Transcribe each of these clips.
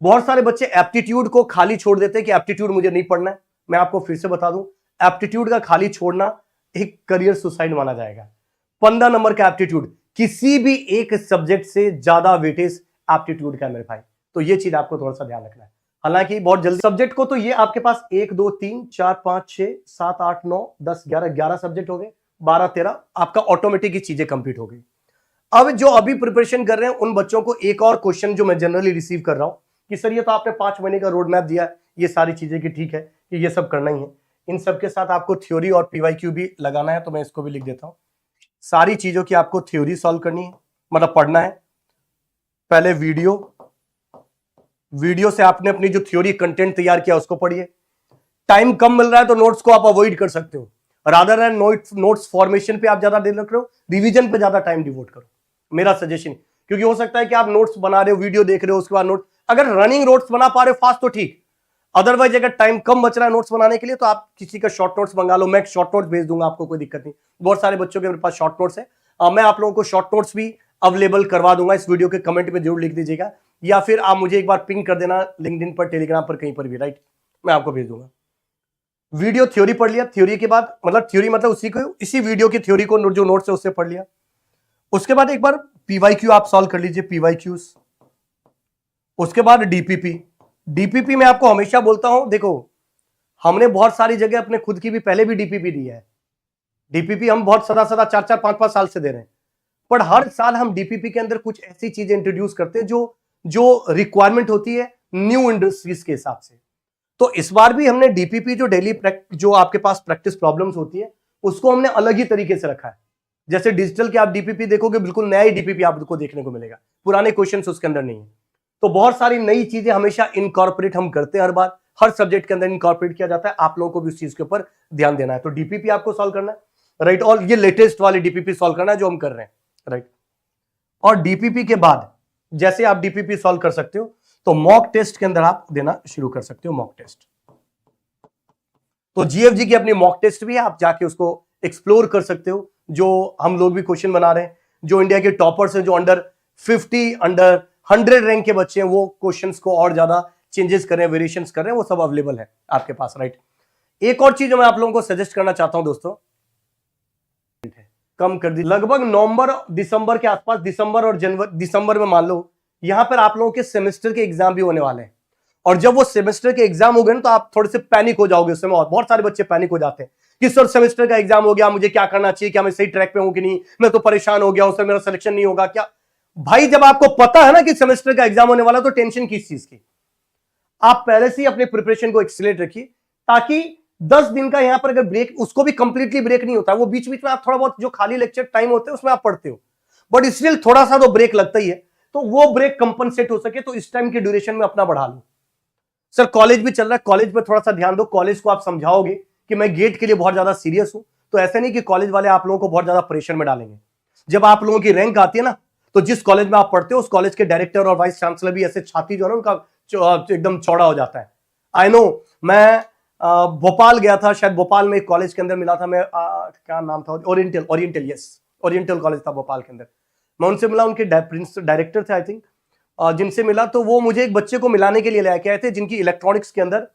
बहुत सारे बच्चे एप्टीट्यूड को खाली छोड़ देते हैं कि एप्टीट्यूड मुझे नहीं पढ़ना है। मैं आपको फिर से बता दूं, एप्टीट्यूड का खाली छोड़ना एक करियर सुसाइड माना जाएगा। 15 नंबर का एप्टीट्यूड, किसी भी एक सब्जेक्ट से ज्यादा वेटेज एप्टीट्यूड का है मेरे भाई। तो ये चीज आपको थोड़ा सा ध्यान रखना है। हालांकि बहुत जल्दी सब्जेक्ट को तो ये आपके पास 1 2 3 4 5 6 7 8 9 10 11 सब्जेक्ट हो गए, 12 13 आपका ऑटोमेटिक ही चीजें कंप्लीट हो गई। अब जो अभी प्रिपरेशन कर रहे हैं उन बच्चों को एक और क्वेश्चन जो मैं जनरली रिसीव कर रहा हूं कि सर ये तो आपने 5 महीने का रोड मैप दिया, ये सारी चीजें की ठीक है कि ये सब करना ही है, इन सब के साथ आपको थ्योरी और पीवाईक्यू भी लगाना है। तो मैं इसको भी लिख देता हूं, सारी चीजों की आपको थ्योरी सॉल्व करनी है, मतलब पढ़ना है। पहले वीडियो से आपने अपनी जो थ्योरी कंटेंट तैयार किया उसको पढ़िए। टाइम कम मिल रहा है तो नोट्स को आप अवॉइड कर सकते हो, रादर देन नोट्स फॉर्मेशन पे आप ज्यादा देर रख रहे हो, रिवीजन पे ज्यादा टाइम डिवोट करो, मेरा सजेशन। क्योंकि हो सकता है कि आप नोट्स बना रहे हो, वीडियो देख रहे हो, उसके बाद नोट अगर रनिंग नोट्स बना पा रहे हो फास्ट तो ठीक, अदरवाइज अगर टाइम कम बच रहा है नोट्स बनाने के लिए तो आप किसी का शॉर्ट नोट्स मंगा लो, मैं शॉर्ट नोट्स भेज दूंगा आपको, कोई दिक्कत नहीं। बहुत सारे बच्चों के मेरे पास शॉर्ट नोट्स है, मैं आप लोगों को शॉर्ट नोट्स भी अवेलेबल करवा दूंगा। इस वीडियो के कमेंट में जरूर लिख दीजिएगा, या फिर आप मुझे एक बार पिंग कर देना लिंक्डइन पर, टेलीग्राम पर, कहीं पर भी, राइट, मैं आपको भेज दूंगा। वीडियो थ्योरी पढ़ लिया, थ्योरी के बाद मतलब थ्योरी मतलब उसी को, इसी वीडियो की थ्योरी को जो नोट्स है उससे पढ़ लिया। उसके बाद एक बार पीवाईक्यू आप सॉल्व कर लीजिए, पीवाईक्यूज। उसके बाद डीपीपी में आपको हमेशा बोलता हूं, देखो हमने बहुत सारी जगह अपने खुद की भी पहले भी डीपीपी दी है, डीपीपी हम बहुत सदा 4 5 साल से दे रहे हैं, पर हर साल हम डीपीपी के अंदर कुछ ऐसी चीजें इंट्रोड्यूस करते हैं जो रिक्वायरमेंट होती है न्यू इंडस्ट्रीज के हिसाब से। तो इस बार भी हमने डीपीपी जो डेली जो आपके पास प्रैक्टिस प्रॉब्लम्स होती है उसको हमने अलग ही तरीके से रखा है। जैसे डिजिटल के आप डीपीपी देखोगे, बिल्कुल नया ही डीपीपी आपको देखने को मिलेगा, पुराने क्वेश्चंस उसके अंदर नहीं है। तो बहुत सारी नई चीजें हमेशा इनकॉर्पोरेट हम करते हैं, हर बार हर सब्जेक्ट के अंदर इनकॉर्पोरेट किया जाता है। आप लोगों को भी उस चीज के ऊपर ध्यान देना है। तो डीपीपी आपको सॉल्व करना है, राइट, और ये लेटेस्ट वाली डीपीपी सॉल्व करना है जो हम कर रहे हैं, राइट। और डीपीपी के बाद जैसे आप डीपीपी सॉल्व कर सकते हो तो मॉक टेस्ट के अंदर आप देना शुरू कर सकते हो, मॉक टेस्ट। तो जीएफजी की अपनी मॉक टेस्ट भी है, आप जाके उसको एक्सप्लोर कर सकते हो। जो हम लोग भी क्वेश्चन बना रहे हैं, जो इंडिया के टॉपर्स हैं, जो अंडर 50 अंडर 100 रैंक के बच्चे हैं, वो क्वेश्चंस को और ज्यादा चेंजेस कर रहे हैं, वेरिएशंस कर रहे हैं, वो सब अवेलेबल है आपके पास, राइट। एक और चीज मैं आप लोगों को सजेस्ट करना चाहता हूं दोस्तों, कम कर दी, लगभग नवंबर दिसंबर के आसपास, दिसंबर और जनवरी, दिसंबर में मान लो यहां पर आप लोगों के सेमेस्टर के एग्जाम भी होने वाले हैं। और जब वो सेमेस्टर के एग्जाम हो गए ना तो आप थोड़े से पैनिक हो जाओगे उस समय, और बहुत सारे बच्चे पैनिक हो जाते हैं कि सर सेमेस्टर का एग्जाम हो गया, मुझे क्या करना चाहिए, क्या मैं सही ट्रैक पे हूं कि नहीं, मैं तो परेशान हो गया हूं सर, मेरा सिलेक्शन नहीं होगा क्या। भाई जब आपको पता है ना कि सेमेस्टर का एग्जाम होने वाला तो टेंशन किस चीज की। आप पहले से ही अपने प्रिपरेशन को एक्सीलरेट रखिए, ताकि 10 दिन का यहां पर अगर ब्रेक, उसको भी कंप्लीटली ब्रेक नहीं होता, वो बीच बीच में आप थोड़ा बहुत जो खाली लेक्चर टाइम होते हैं उसमें आप पढ़ते हो, बट इसलिए थोड़ा सा तो ब्रेक लगता ही है। तो वो ब्रेक कंपनसेट हो सके तो इस टाइम की ड्यूरेशन में अपना बढ़ा लो। सर कॉलेज भी चल रहा है, कॉलेज पे थोड़ा सा ध्यान दो, कॉलेज को आप समझाओगे कि मैं गेट के लिए बहुत ज्यादा सीरियस हूं, तो ऐसा नहीं कि कॉलेज वाले आप लोगों को बहुत ज्यादा प्रेशर में डालेंगे। जब आप लोगों की रैंक आती है ना, तो जिस कॉलेज में आप पढ़ते हो उस कॉलेज के डायरेक्टर और वाइस चांसलर भी ऐसे छाती जो है ना उनका एकदम चौड़ा हो जाता है। आई नो, मैं भोपाल गया था, शायद भोपाल में एक कॉलेज के अंदर मिला था, मैं क्या नाम था, ओरिएंटल, यस, ओरिएंटल कॉलेज था भोपाल के अंदर। मैं उनसे मिला, उनके डायरेक्टर थे आई थिंक, जिनसे मिला तो वो मुझे एक बच्चे को मिलाने के लिए ले आए थे जिनकी इलेक्ट्रॉनिक्स के अंदर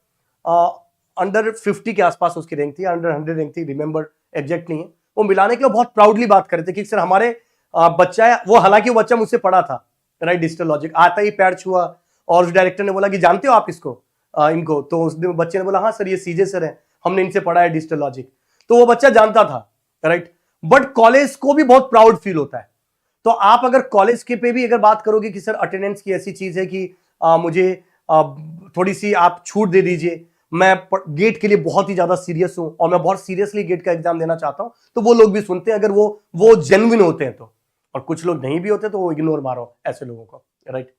अंडर 50 के आसपास उसकी रैंक थी, अंडर 100 रैंक थी, रिमेंबर एग्जैक्ट नहीं है। वो मिलाने के लिए बहुत प्राउडली बात कर रहे थे कि सर हमारे बच्चा है वो, हालांकि वो बच्चा मुझसे पढ़ा था, राइट, डिजिटल लॉजिक, आता ही पैर छुआ और उस डायरेक्टर ने बोला कि जानते हो आप इसको, इनको, तो उस बच्चे ने बोला हाँ सर ये सीजे सर है, हमने इनसे पढ़ा है डिजिटल लॉजिक। तो वो बच्चा जानता था, राइट, बट कॉलेज को भी बहुत प्राउड फील होता है। तो आप अगर कॉलेज के पे भी अगर बात करोगे कि सर अटेंडेंस की ऐसी चीज है कि मुझे थोड़ी सी आप छूट दे दीजिए, मैं गेट के लिए बहुत ही ज्यादा सीरियस हूं और मैं बहुत सीरियसली गेट का एग्जाम देना चाहता हूं, तो वो लोग भी सुनते हैं अगर वो जेन्युइन होते हैं तो। और कुछ लोग नहीं भी होते तो वो इग्नोर मारो ऐसे लोगों को, राइट।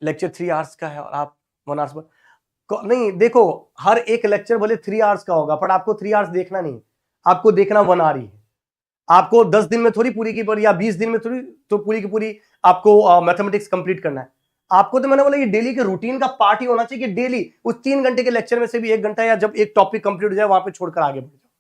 लेक्चर 3 आवर्स का है और आप 1 आवर्स नहीं, देखो हर एक लेक्चर भले 3 आवर्स का होगा, पर आपको 3 आवर्स देखना नहीं, आपको देखना 1 आवर ही है। आपको 10 दिन में थोड़ी पूरी की पूरी या 20 दिन में थोड़ी तो पूरी की पूरी आपको मैथमेटिक्स कंप्लीट करना है। आपको तो मैंने बोला ये डेली के रूटीन का पार्ट ही होना चाहिए कि डेली उस 3 घंटे के लेक्चर में से भी 1 घंटा या जब एक टॉपिक कंप्लीट हो जाए वहां पे छोड़कर आगे बढ़ जाओ।